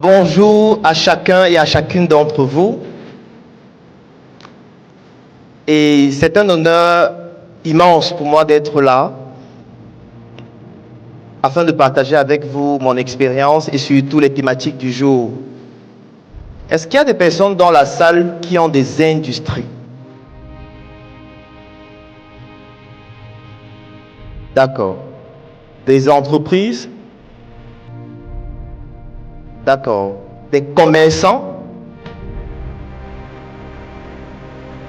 Bonjour à chacun et à chacune d'entre vous. Et c'est un honneur immense pour moi d'être là afin de partager avec vous mon expérience et surtout les thématiques du jour. Est-ce qu'il y a des personnes dans la salle qui ont des industries? D'accord. Des entreprises? D'accord. Des commerçants?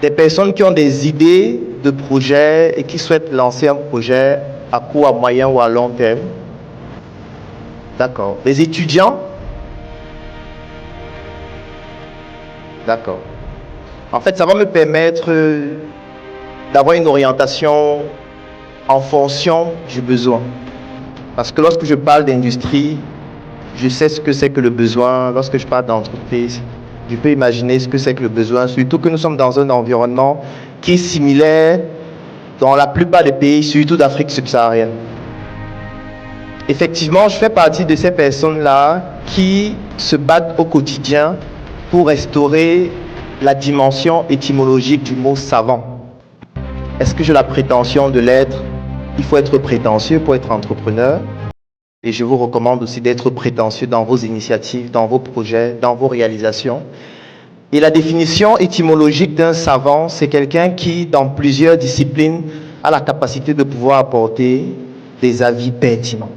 Des personnes qui ont des idées de projets et qui souhaitent lancer un projet à court, à moyen ou à long terme? D'accord. Des étudiants? D'accord. En fait, ça va me permettre d'avoir une orientation en fonction du besoin. Parce que lorsque je parle d'industrie, je sais ce que c'est que le besoin. Lorsque je parle d'entreprise, je peux imaginer ce que c'est que le besoin. Surtout que nous sommes dans un environnement qui est similaire dans la plupart des pays, surtout d'Afrique subsaharienne. Effectivement, je fais partie de ces personnes-là qui se battent au quotidien pour restaurer la dimension étymologique du mot savant. Est-ce que j'ai la prétention de l'être? Il faut être prétentieux pour être entrepreneur. Et je vous recommande aussi d'être prétentieux dans vos initiatives, dans vos projets, dans vos réalisations. Et la définition étymologique d'un savant, c'est quelqu'un qui, dans plusieurs disciplines, a la capacité de pouvoir apporter des avis pertinents.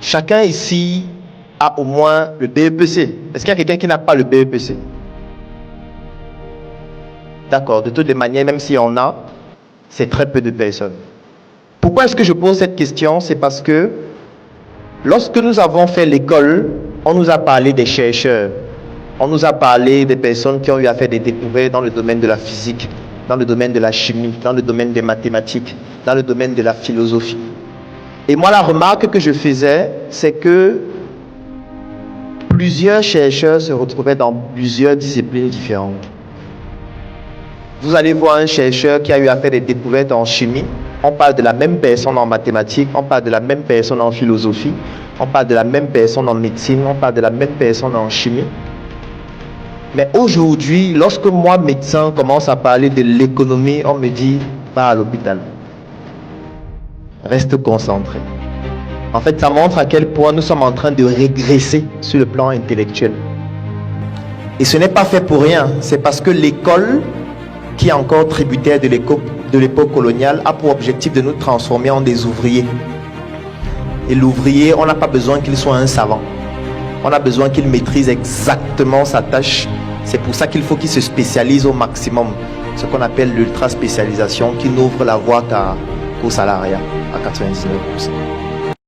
Chacun ici a au moins le BEPC. Est-ce qu'il y a quelqu'un qui n'a pas le BEPC? D'accord, de toutes les manières, même s'il y en a, c'est très peu de personnes. Pourquoi est-ce que je pose cette question? C'est parce que lorsque nous avons fait l'école, on nous a parlé des chercheurs. On nous a parlé des personnes qui ont eu à faire des découvertes dans le domaine de la physique, dans le domaine de la chimie, dans le domaine des mathématiques, dans le domaine de la philosophie. Et moi, la remarque que je faisais, c'est que plusieurs chercheurs se retrouvaient dans plusieurs disciplines différentes. Vous allez voir un chercheur qui a eu à faire des découvertes en chimie. On parle de la même personne en mathématiques, on parle de la même personne en philosophie, on parle de la même personne en médecine, on parle de la même personne en chimie. Mais aujourd'hui, lorsque moi, médecin, commence à parler de l'économie, on me dit, va à l'hôpital. Reste concentré. En fait, ça montre à quel point nous sommes en train de régresser sur le plan intellectuel. Et ce n'est pas fait pour rien, c'est parce que l'école, qui est encore tributaire de l'époque coloniale, a pour objectif de nous transformer en des ouvriers. Et l'ouvrier, on n'a pas besoin qu'il soit un savant. On a besoin qu'il maîtrise exactement sa tâche. C'est pour ça qu'il faut qu'il se spécialise au maximum. Ce qu'on appelle l'ultra spécialisation, qui n'ouvre la voie qu'au salariat à 99%.